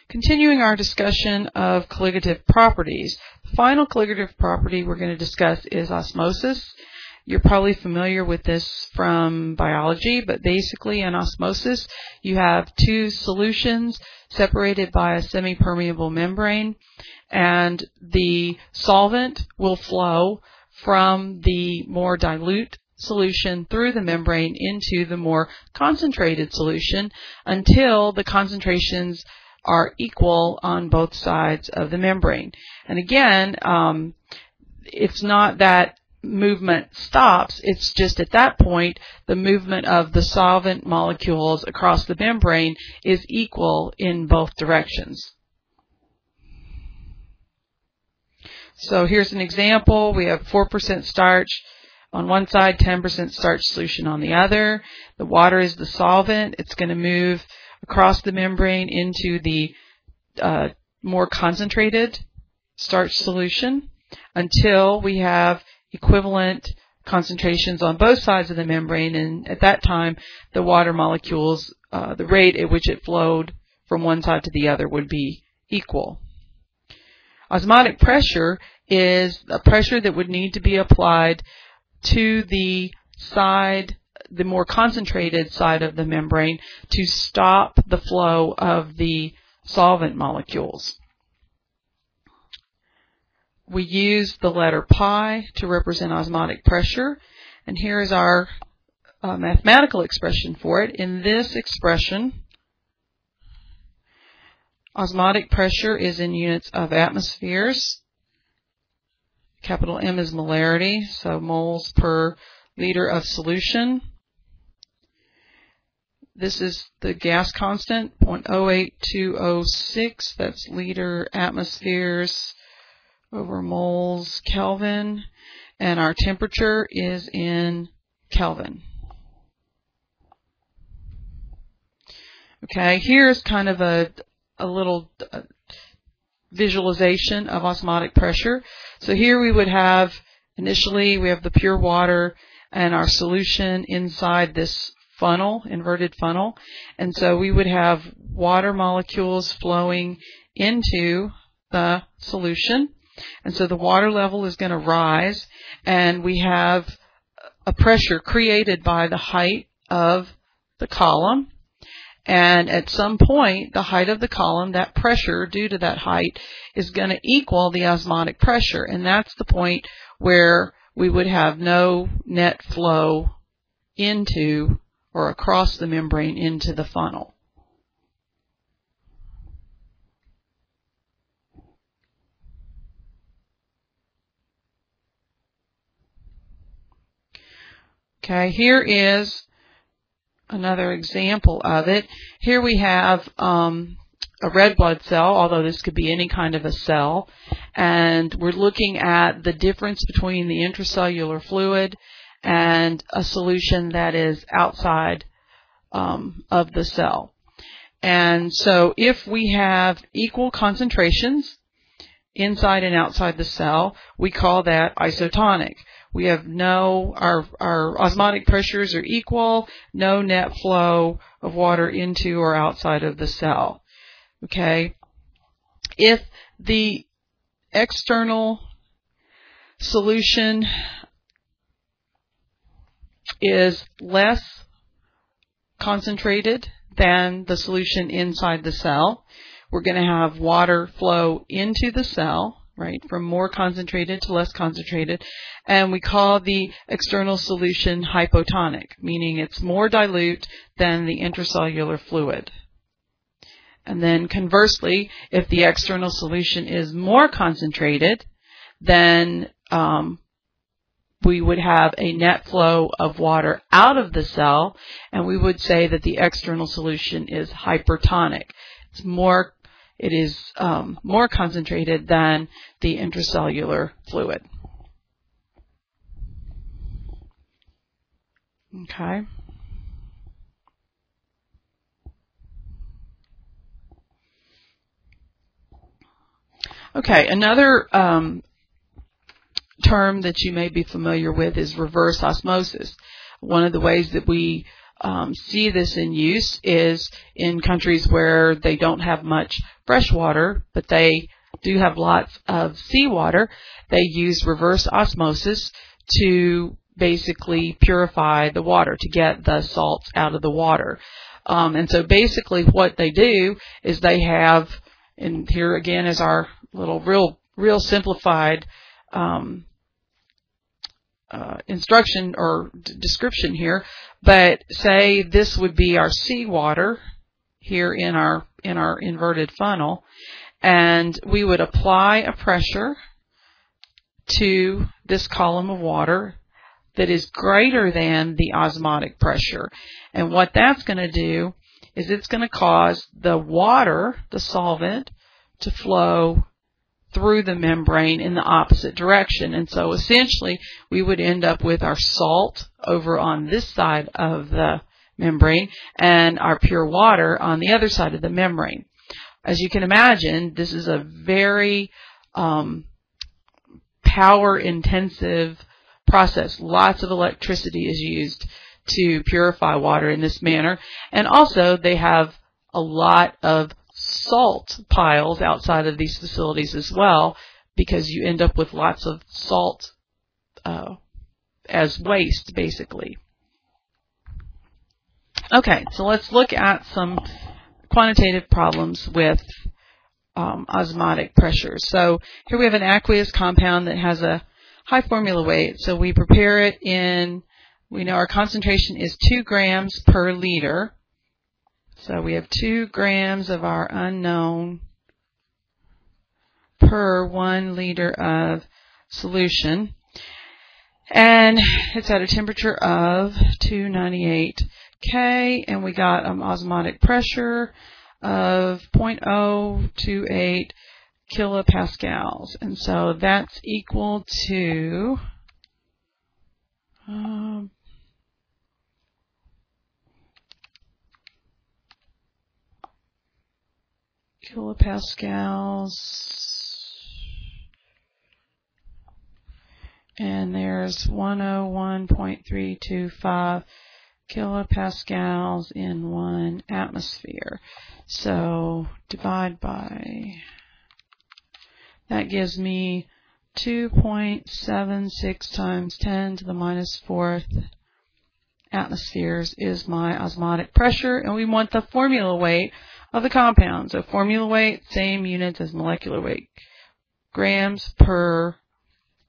Continuing our discussion of colligative properties. The final colligative property we're going to discuss is osmosis. You're probably familiar with this from biology, but basically in osmosis you have two solutions separated by a semi-permeable membrane, and the solvent will flow from the more dilute solution through the membrane into the more concentrated solution until the concentrations are equal on both sides of the membrane. And again, it's not that movement stops, it's just at that point the movement of the solvent molecules across the membrane is equal in both directions. So here's an example. We have 4% starch on one side, 10% starch solution on the other. The water is the solvent. It's going to move across the membrane into the more concentrated starch solution until we have equivalent concentrations on both sides of the membrane, and at that time the water molecules, the rate at which it flowed from one side to the other would be equal. Osmotic pressure is a pressure that would need to be applied to the side, the more concentrated side of the membrane, to stop the flow of the solvent molecules. We use the letter pi to represent osmotic pressure, and here is our mathematical expression for it. In this expression, osmotic pressure is in units of atmospheres. Capital M is molarity, so moles per liter of solution. This is the gas constant, 0.08206. That's liter atmospheres over moles Kelvin. And our temperature is in Kelvin. Okay, here's kind of a little visualization of osmotic pressure. So here we would have, initially we have the pure water and our solution inside this funnel, inverted funnel, and so we would have water molecules flowing into the solution, and so the water level is going to rise, and we have a pressure created by the height of the column. And at some point, the height of the column, that pressure due to that height, is going to equal the osmotic pressure. And that's the point where we would have no net flow into or across the membrane into the funnel. Okay, here is another example of it. Here we have a red blood cell, although this could be any kind of a cell, and we're looking at the difference between the intracellular fluid and a solution that is outside of the cell. And so if we have equal concentrations inside and outside the cell, we call that isotonic. We have our osmotic pressures are equal, no net flow of water into or outside of the cell. Okay? If the external solution is less concentrated than the solution inside the cell, we're going to have water flow into the cell, right, from more concentrated to less concentrated, and we call the external solution hypotonic, meaning it's more dilute than the intracellular fluid. And then conversely, if the external solution is more concentrated, then we would have a net flow of water out of the cell, and we would say that the external solution is hypertonic. It is more concentrated than the intracellular fluid. Okay. Okay, another term that you may be familiar with is reverse osmosis. One of the ways that we see this in use is in countries where they don't have much fresh water, but they do have lots of seawater. They use reverse osmosis to basically purify the water, to get the salts out of the water. And so basically what they do is they have, and here again is our little real simplified instruction or description here, but say this would be our seawater here in our inverted funnel, and we would apply a pressure to this column of water that is greater than the osmotic pressure. And what that's going to do is it's going to cause the water, the solvent, to flow through the membrane in the opposite direction. And so essentially we would end up with our salt over on this side of the membrane and our pure water on the other side of the membrane. As you can imagine, this is a very power intensive process. Lots of electricity is used to purify water in this manner. And also they have a lot of salt piles outside of these facilities as well, because you end up with lots of salt as waste, basically. Okay, so let's look at some quantitative problems with osmotic pressure. So here we have an aqueous compound that has a high formula weight. So we prepare it in, we know our concentration is 2 grams per liter. So we have 2 grams of our unknown per 1 liter of solution. And it's at a temperature of 298 K, and we got osmotic pressure of 0.028 kilopascals. And so that's equal to kilopascals, and there's 101.325 kilopascals in 1 atmosphere. So divide by, that gives me 2.76 times 10 to the minus 4th atmospheres is my osmotic pressure, and we want the formula weight of the compound. So formula weight, same units as molecular weight, grams per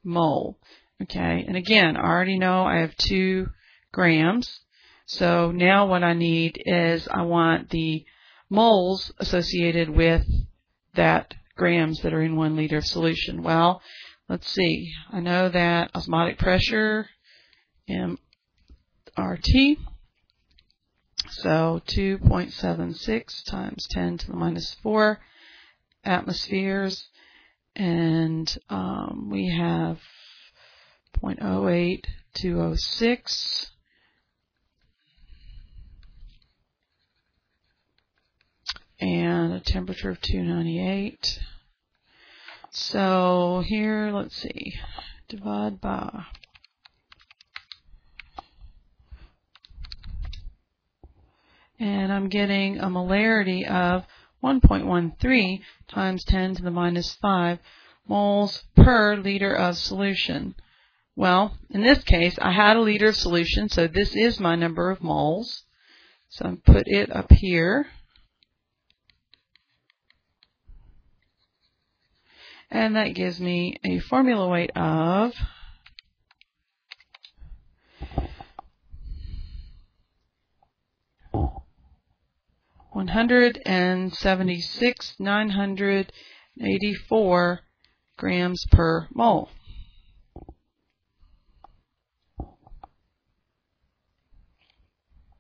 mole. Okay, and again, I already know I have 2 grams. So now what I need is I want the moles associated with that grams that are in 1 liter of solution. Well, let's see. I know that osmotic pressure, MRT, so 2.76 times 10 to the minus 4 atmospheres, and we have 0.08206. And a temperature of 298. So here, let's see, divide by, and I'm getting a molarity of 1.13 times 10 to the minus 5 moles per liter of solution. Well, in this case, I had a liter of solution, so this is my number of moles. So I put it up here. And that gives me a formula weight of 176,984 grams per mole.